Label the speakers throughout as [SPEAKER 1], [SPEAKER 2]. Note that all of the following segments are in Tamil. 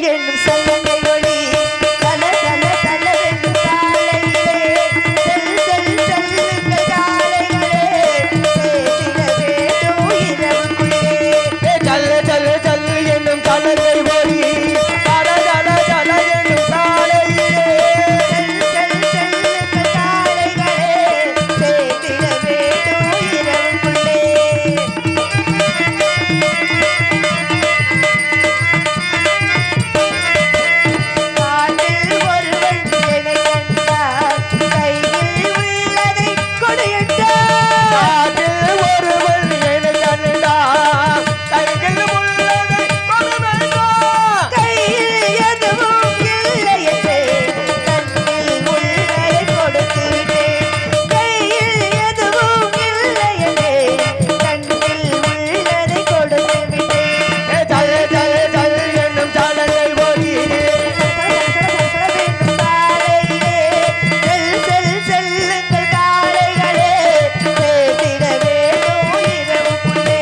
[SPEAKER 1] என்னும் சல்லங்கை ஒளி சல சல சலவென்னும் சாலையிலே செல் செல் செல்லுங்கள் காலைகளே சேர்த்திட வேண்டும் இரவுக்குள்ளே
[SPEAKER 2] ஜல் ஜல் ஜல் என்னும் சலங்கை ஒளி ஜல ஜல ஜல என்னும் சாலையிலே
[SPEAKER 1] செல் செல் செல்லுங்கள் காலைகளே சேர்த்திட வேண்டும் இரவுக்குள்ளே காட்டில் ஒருவன் என்னை கண்டார் கையில் உள்ளதை கொடு என்றார்
[SPEAKER 2] காட்டில் ஒருவன் என்னை கண்டான் கையில் உள்ளதை கொடு என்றான்.
[SPEAKER 1] கையில் எதுவும் இல்லை என்றேன் கண்ணில் உள்ளதை கொடுத்து விட்டேன் கையில் எதுவும் இல்லை என்றேன் கண்ணில் உள்ளதை கொடுத்து விட்டேன்
[SPEAKER 2] ஜல் ஜல் ஜல் என்னும் சலங்கை ஒளி
[SPEAKER 1] வேண்டும் சாலையிலே செல் செல் செல்லுங்கள் காலைகளே சேர்த்திட வேண்டும் இரவுக்குள்ளே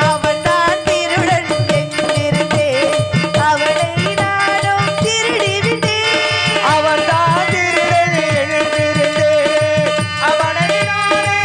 [SPEAKER 1] அவன்தான் திருடன் என்றிருந்தேன் அவனை நானும் திருடிவிட்டேன்
[SPEAKER 2] அவன் தான் திருடன் எழுந்திருந்தேன் அவனை நானே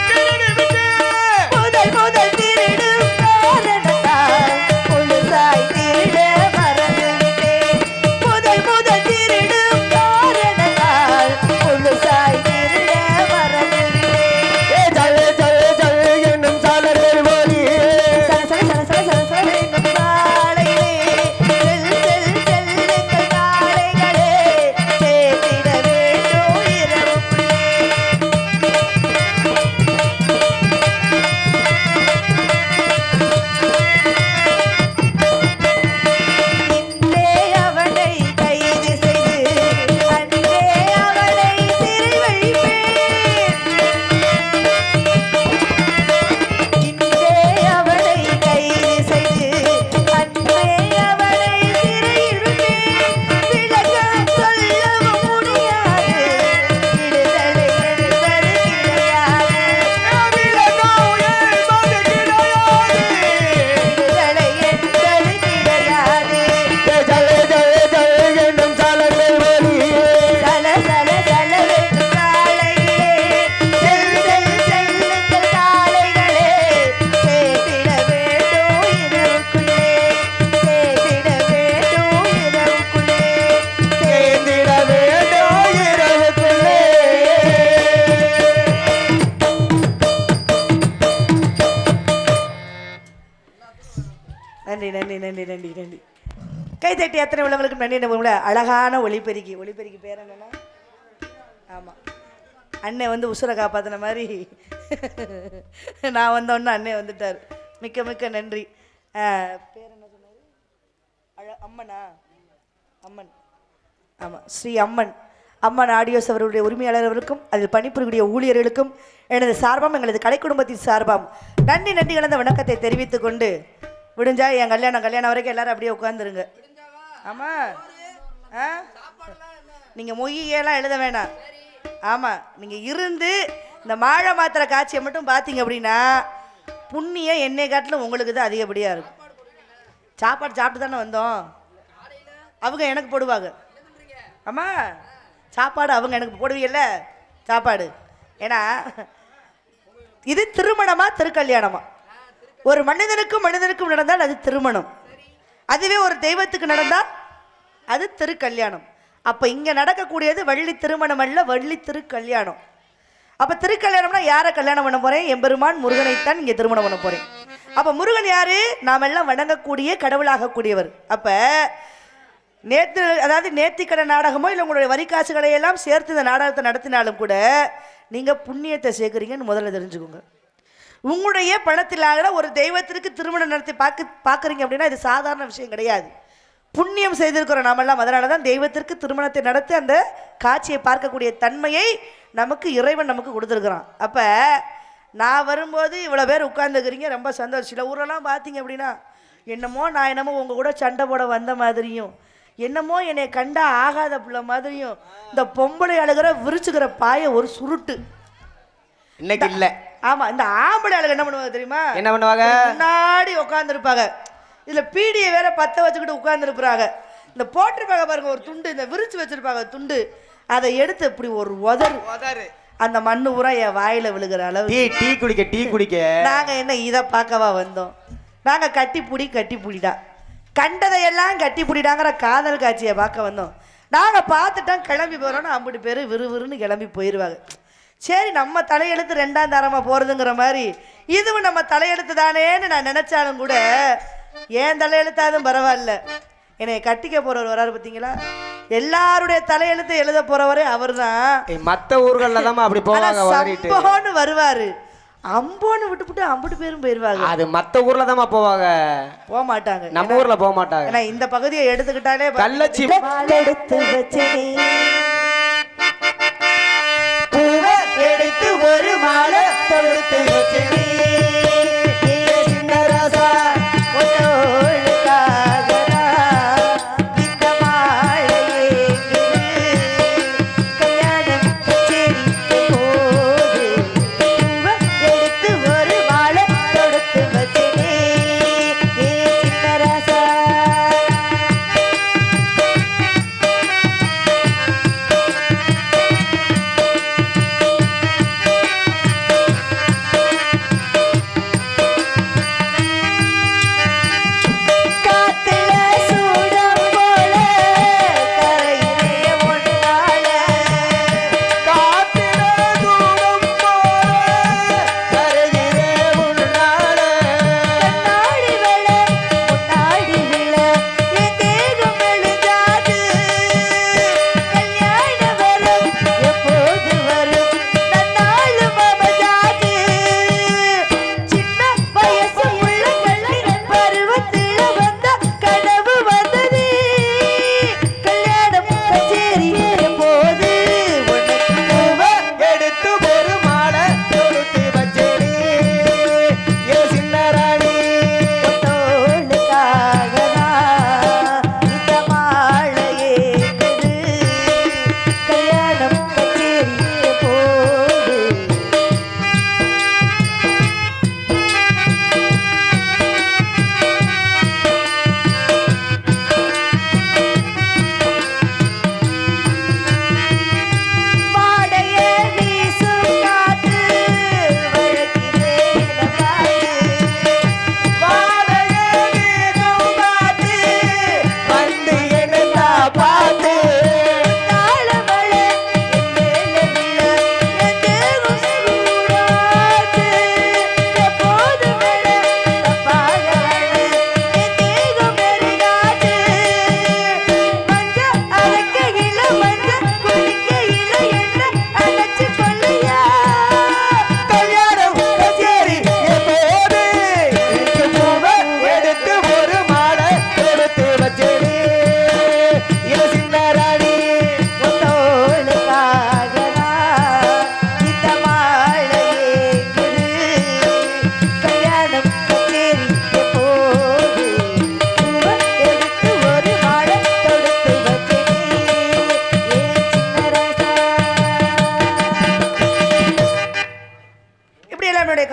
[SPEAKER 2] திருடிவிட்டேன்.
[SPEAKER 1] முதல் முதல் திருடும் காரணத்தால் முழுசாய் திருட மறந்துவிட்டேன் முதல் முதல் திருடும் காரணத்தால் முழுசாய் திருட மறந்துவிட்டேன்
[SPEAKER 2] ஜல் ஜல் ஜல் என்னும் சலங்கை ஒளி
[SPEAKER 1] சல சல சல சல சல சல வேண்டும் சாலையிலே செல் செல் செல்லுங்கள் காலைகளே சேர்த்திட வேண்டும் இரவுக்குள்ளே இன்றே அவனை கைது செய்து அன்றே அவனை சிறை வைப்பேன் இன்றே அவனை கைது செய்து அன்றே அவனை சிறையில் விட்டேன் விளக்கம் சொல்லவும் முடியாது விடுதலை என்பது கிடையாது
[SPEAKER 2] விளக்கம் என்பது கிடையாது.
[SPEAKER 1] விடுதலை என்பது கிடையாது
[SPEAKER 2] ஜல் ஜல் ஜல் என்னும் சலங்கை ஒளி
[SPEAKER 1] சல சல சலவென்றும் சாலையிலே செல் செல் செல்லுங்கள் காலைகளே சேர்த்திட வேண்டும் இரவுக்குள்ளே சேர்த்திட வேண்டும் இரவுக்குள்ளே
[SPEAKER 2] சேர்ந்திட வேண்டும் இரவுக்குள்ளே.
[SPEAKER 1] நன்றி நன்றி நன்றி நன்றி நன்றி கைத்தட்டி அத்தனை உள்ளவங்களுக்கும் நன்றி நம்ம அழகான ஒளிபெருக்கி ஒளிபெருக்கி பேர் என்னன்னா ஆமாம் அண்ணன் வந்து உசுரை காப்பாற்றின மாதிரி நான் வந்தோடனே அண்ணன் வந்துட்டார் மிக்க மிக்க நன்றி பேர் என்ன சொன்னார் அம்மனா அம்மன் ஆமாம் ஸ்ரீ அம்மன் அம்மன் ஆடியோஸ் அவர்களுடைய உரிமையாளர் அவர்களுக்கும் அதில் பணிபுரியக்கூடிய ஊழியர்களுக்கும் எனது சார்பாம் எங்களது கலை குடும்பத்தின் சார்பாம் நன்றி நன்றி கலந்த வணக்கத்தை தெரிவித்துக் கொண்டு விடுஞ்சா என் கல்யாணம் வரைக்கும் எல்லாரும் அப்படியே உட்காந்துருங்க ஆமாம் ஆ நீங்கள் மொய்யெல்லாம் எழுத வேணாம் ஆமாம் நீங்கள் இருந்து இந்த மாழை மாத்திரை காட்சியை மட்டும் பார்த்தீங்க அப்படின்னா புண்ணியம் என்னை காட்டிலும் உங்களுக்கு தான் அதிகப்படியாக இருக்கும் சாப்பாடு சாப்பிட்டு தானே வந்தோம் அவங்க எனக்கு போடுவாங்க ஆமாம் சாப்பாடு அவங்க எனக்கு போடுவீங்கல்ல சாப்பாடு ஏன்னா இது திருமணமா திருக்கல்யாணமா ஒரு மனிதனுக்கும் நடந்தால் அது திருமணம் அதுவே ஒரு தெய்வத்துக்கு நடந்தால் அது திருக்கல்யாணம் அப்போ இங்கே நடக்கக்கூடியது வள்ளி திருமணம் அல்ல வள்ளி திருக்கல்யாணம் அப்போ திருக்கல்யாணம்னா யாரை கல்யாணம் பண்ண போகிறேன் எம்பெருமான் முருகனைத்தான் இங்கே திருமணம் பண்ண போகிறேன் அப்போ முருகன் யார் நாம் எல்லாம் வணங்கக்கூடிய கடவுளாகக்கூடியவர் அப்போ நேர்த்திக்கடை நாடகமோ இல்லை உங்களுடைய வரிகாசுகளை எல்லாம் சேர்த்து இந்த நாடகத்தை நடத்தினாலும் கூட நீங்கள் புண்ணியத்தை சேர்க்குறீங்கன்னு முதல்ல தெரிஞ்சுக்கோங்க உங்களுடைய பணத்திலாக ஒரு தெய்வத்திற்கு திருமணம் நடத்தி பார்க்குறீங்க அப்படின்னா இது சாதாரண விஷயம் கிடையாது புண்ணியம் செய்திருக்கிறோம் நாமெல்லாம் அதனால தான் தெய்வத்திற்கு திருமணத்தை நடத்தி அந்த காட்சியை பார்க்கக்கூடிய தன்மையை நமக்கு இறைவன் நமக்கு கொடுத்துருக்குறான் அப்போ நான் வரும்போது இவ்வளோ பேர் உட்கார்ந்துக்கிறீங்க ரொம்ப சந்தோஷம் சில ஊரெல்லாம் பார்த்தீங்க அப்படின்னா நான் என்னமோ உங்கள் கூட சண்டை போட வந்த மாதிரியும் என்னமோ என்னை கண்டா ஆகாத பிள்ளை மாதிரியும் இந்த பொம்பளை அழுகிற விரிச்சுக்கிற பாய ஒரு சுருட்டு
[SPEAKER 2] இன்னைக்கு இல்ல.
[SPEAKER 1] ஆமா, இந்த ஆம்பளை ஆளுங்க என்ன பண்ணுவாங்க தெரியுமா?
[SPEAKER 2] என்ன பண்ணுவாங்க?
[SPEAKER 1] முன்னாடி உட்காந்துருப்பாங்க, இதுல பீடியை வேற பத்த வச்சுக்கிட்டு உட்கார்ந்துருப்பாங்க. இந்த போட்டிருப்பாங்க பாருங்க ஒரு துண்டு, இந்த விரிச்சு வச்சிருப்பாங்க துண்டு, அதை எடுத்து இப்படி ஒரு உதறு, அந்த மண்ணு பூரா என் வாயில விழுகிற அளவு.
[SPEAKER 2] டீ குடிக்க
[SPEAKER 1] நாங்க என்ன இதை பார்க்கவா வந்தோம்? நாங்க கட்டி புடிடா, கண்டதையெல்லாம் கட்டி புடிடாங்கிற காதல் காட்சியை பார்க்க வந்தோம். நாங்க பார்த்துட்டோம், கிளம்பி போறோம்னு 50 பேர் விறுவிறுன்னு கிளம்பி போயிடுவாங்க. சரி, நம்ம தலையெழுத்து 2ஆம் தரமா போறதுங்கிற மாதிரி இதுவும் நம்ம தலையெழுத்து தானேன்னு நான் நினைச்சாலும் கூட ஏன் தலையெழுத்தாதும் பரவாயில்ல, என்னை கட்டிக்க போறவர் வராரு பார்த்தீங்களா, எல்லாருடைய தலையெழுத்து எழுத போறவரே அவர் தான்.
[SPEAKER 2] மற்ற ஊர்கள்ல தான் அப்படி போவாங்க,
[SPEAKER 1] வருவாரு, அம்போன்னு விட்டுப்புட்டு 50 பேரும் போயிருவாங்க.
[SPEAKER 2] அது மற்ற ஊர்ல தான் போவாங்க, போக
[SPEAKER 1] மாட்டாங்க,
[SPEAKER 2] நம்ம ஊர்ல போக மாட்டாங்க.
[SPEAKER 1] ஏன்னா இந்த பகுதியை எடுத்துக்கிட்டாலே
[SPEAKER 2] கள்ளச்சி
[SPEAKER 1] எடுத்து வச்சேனே, பூவை எடுத்து ஒரு மாலை தொடுத்து வச்சேனே,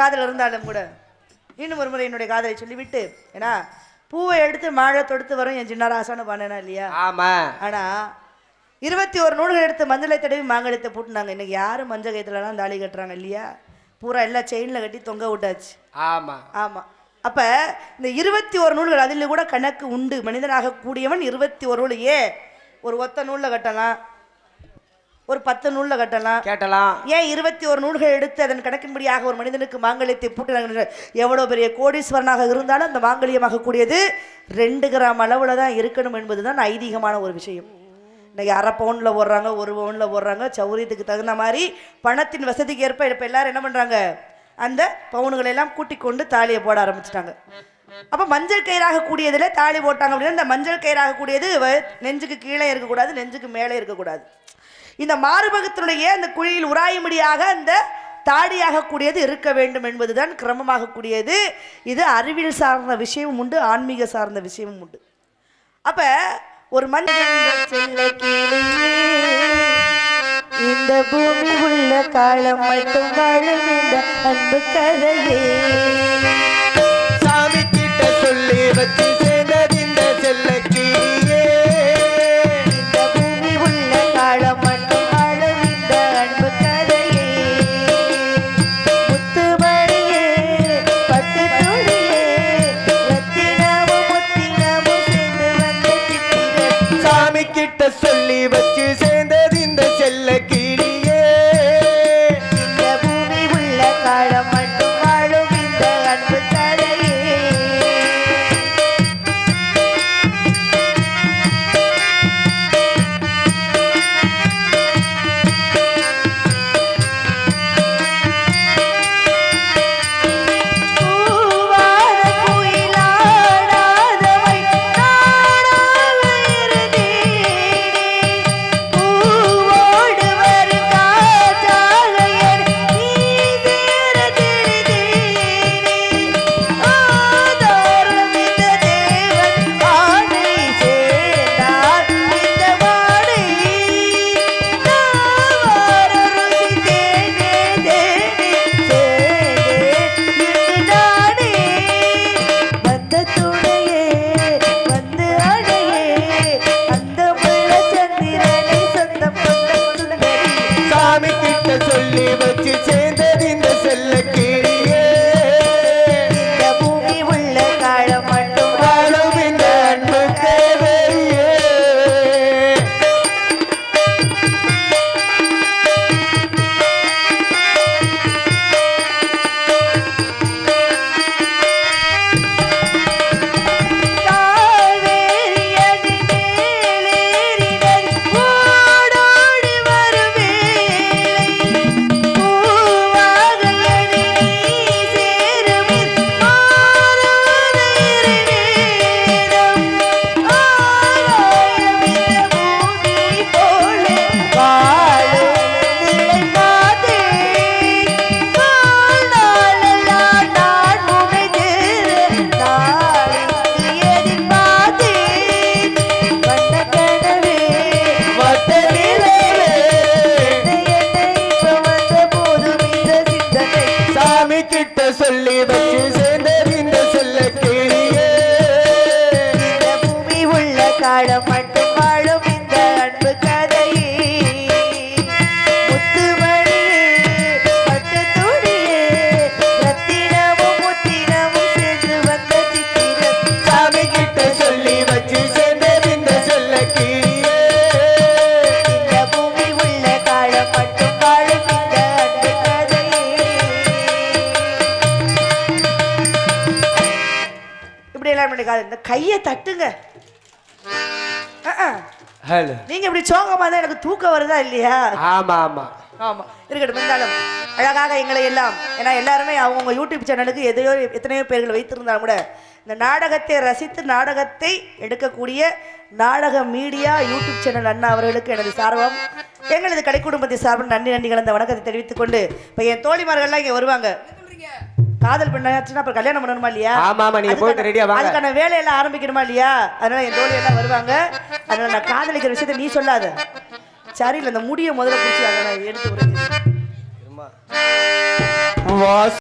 [SPEAKER 1] காதல் இருந்தாலும் கூட இன்னும் ஒரு முறை என்னுடைய காதலை சொல்லிவிட்டு, ஏன்னா பூவை எடுத்து மாழை தொடுத்து வரும் என் சின்ன ராசான்னு பண்ணனா இல்லையா? ஆமா. ஆனா 21 நூல்கள் எடுத்து மஞ்சளை தடவி மாங்கலத்தை போட்டுனாங்க. இன்னைக்கு யாரும் மஞ்சள் கயத்துலலாம் தாலி கட்டுறாங்க இல்லையா? பூரா எல்லாம் செயின்ல கட்டி தொங்க விட்டாச்சு. ஆமா ஆமா. அப்ப இந்த 21 நூல்கள் அதில் கூட கணக்கு உண்டு. மனிதனாக கூடியவன் 21 நூல். ஒரு ஒத்த நூல்ல கட்டலாம், ஒரு 10 நூல்ல கட்டலாம். ஏன் 21 நூல்கள் எடுத்து அதன் கணக்கின்படியாக ஒரு மனிதனுக்கு மாங்கல்யத்தை பூட்டினாங்க? எவ்வளவு பெரிய கோடீஸ்வரனாக இருந்தாலும் அந்த மாங்கல்யமாக கூடியது 2 கிராம் அளவுல தான் இருக்கணும் என்பதுதான் ஐதீகமான ஒரு விஷயம். இன்னைக்கு அரை பவுன்ல போடுறாங்க, 1 பவுன்ல போடுறாங்க. சௌரியத்துக்கு தகுந்த மாதிரி பணத்தின் வசதிக்கு ஏற்ப இப்போ எல்லாரும் என்ன பண்றாங்க, அந்த பவுன்களை எல்லாம் கூட்டிக் கொண்டு தாலியை போட ஆரம்பிச்சிட்டாங்க. அப்ப மஞ்சள் கயிறாக கூடியதுல தாலி போட்டாங்க அப்படின்னா இந்த மஞ்சள் கயிறாக கூடியது நெஞ்சுக்கு கீழே இருக்கக்கூடாது, நெஞ்சுக்கு மேலே இருக்கக்கூடாது. இந்த மார்பகத்தினுடைய அந்த குழியில் உராயும்படியாக அந்த தாடியாக கூடியது இருக்க வேண்டும் என்பதுதான் கிரமமாக கூடியது. இது அறிவியல் சார்ந்த விஷயமும் உண்டு, ஆன்மீக சார்ந்த விஷயமும் உண்டு. அப்ப ஒரு இந்த பூமி உள்ள காலம் மட்டும் வாழ வேண்டும் அன்பு கதையே
[SPEAKER 2] சாமி கிட்ட சொல்லி வச்சு சேர்ந்தது இந்த செல்ல கிளியே
[SPEAKER 1] இந்த பூமி உள்ள காலம் மட்டும் வாழும் இந்த அன்பு கதையே முத்துமணியே பட்டு துணியே ரத்தினமும் முத்தினமும் சேர்ந்து வந்த சித்திரம்
[SPEAKER 2] சாமி கிட்ட சொல்லி வச்சு சேர்ந்தது இந்த செல்ல கிளியே
[SPEAKER 1] இந்த பூமி உள்ள காலம் மட்டும் வாழும் இந்த அன்பு கதையே பூவார குயிலாடாதவை நாடாக இருந்தேனே பூவோடு வரும் காற்றாக என் நீ சேர தெரிந்தேனே ஆதாரம் இந்த தேவன் ஆணை சேர்ந்தார் இந்த வாடை நாவார ருசித்தேனே தேனே சேர்ந்தேன் இன்று நானே வந்த துணையே வந்து அடையே அந்த முள்ள சந்திரனை சொந்தம் கொண்ட சுந்தரி
[SPEAKER 2] சாமி கிட்ட சொல்லி வச்சு சேர்ந்தது இந்த செல்ல கிளியே
[SPEAKER 1] இந்த பூமி உள்ள காலம் மட்டும்
[SPEAKER 2] வாழும் இந்த அன்பு தேவையே
[SPEAKER 1] காவேரியடி மேலேறினது ஓடோடி வரும் வேளை பூவாக எடி நீ சேருமின் மாறாத இரு நேரம் ஆகாயம் இந்த பூமி போல வாழும் நிலை பார்த்தேன் வாழ்நாளெல்லாம் நான் உன்னை சேர நாளைக்கு எதிர்பார்த்தேன் வண்ண கனவே
[SPEAKER 2] வட்ட நிலவே
[SPEAKER 1] என்னை இப்ப வந்த போதும் இந்த சிந்தனை
[SPEAKER 2] சாமி கிட்ட சொல்லி வச்சு சேர்ந்தது இந்த செல்ல கிளியே
[SPEAKER 1] இந்த பூமி உள்ள காலம் மட்டும் வாழும் இந்த அன்பு கதையே முத்துமணியே பட்டு துணியே ரத்தினமும் முத்தினமும் சேர்ந்து வந்த சித்திரம்
[SPEAKER 2] சாமி கிட்ட சொல்லி வச்சு சேர்ந்தது இந்த செல்ல கிளியே
[SPEAKER 1] இந்த பூமி உள்ள காலம் மட்டும் வாழும் இந்த அன்பு கதையே இப்படி எல்லாம் பண்ணி இந்த கையை தட்டுங்க
[SPEAKER 2] ஹலோ
[SPEAKER 1] நீங்க இப்படி சோகமா தான் எனக்கு தூக்கம் வருதா இல்லையா
[SPEAKER 2] ஆமா ஆமா
[SPEAKER 1] ஆமா இருக்கட்டும் இருந்தாலும் அழகாக எங்களை எல்லாம் ஏன்னா எல்லாருமே அவங்கவுங்க யூடியூப் சேனலுக்கு எத்தனையோ பேர்கள் வைத்திருந்தாலும் கூட இந்த நாடகத்தை ரசித்து நாடகத்தை எடுக்கக்கூடிய நாடக மீடியா யூடியூப் சேனல் அண்ணா அவர்களுக்கு எனது சார்பம் எங்களது கடை குடும்பத்தை சார்பில் நன்றி நன்றி கலந்த வணக்கத்தை தெரிவித்துக் கொண்டு இப்போ என் தோழிமார்கள்லாம் இங்கே வருவாங்க காதல் பண்ணாச்சுன்னா அப்புறம் கல்யாணம் பண்ணணுமா இல்லையா
[SPEAKER 2] ஆமா ஆமா நீங்க போயிட்டு ரெடியா வாங்க
[SPEAKER 1] அதுக்கான வேலையெல்லாம் ஆரம்பிக்கணுமா இல்லையா அதனால என் தோழி எல்லாம் வருவாங்க அதனால நான் காதலிக்கிற விஷயத்தை நீ சொல்லாத சரியில்லை அந்த முடியை முதல்ல பிடிச்சி அதை நான் எடுத்து விடுறேன்
[SPEAKER 2] வாஸ்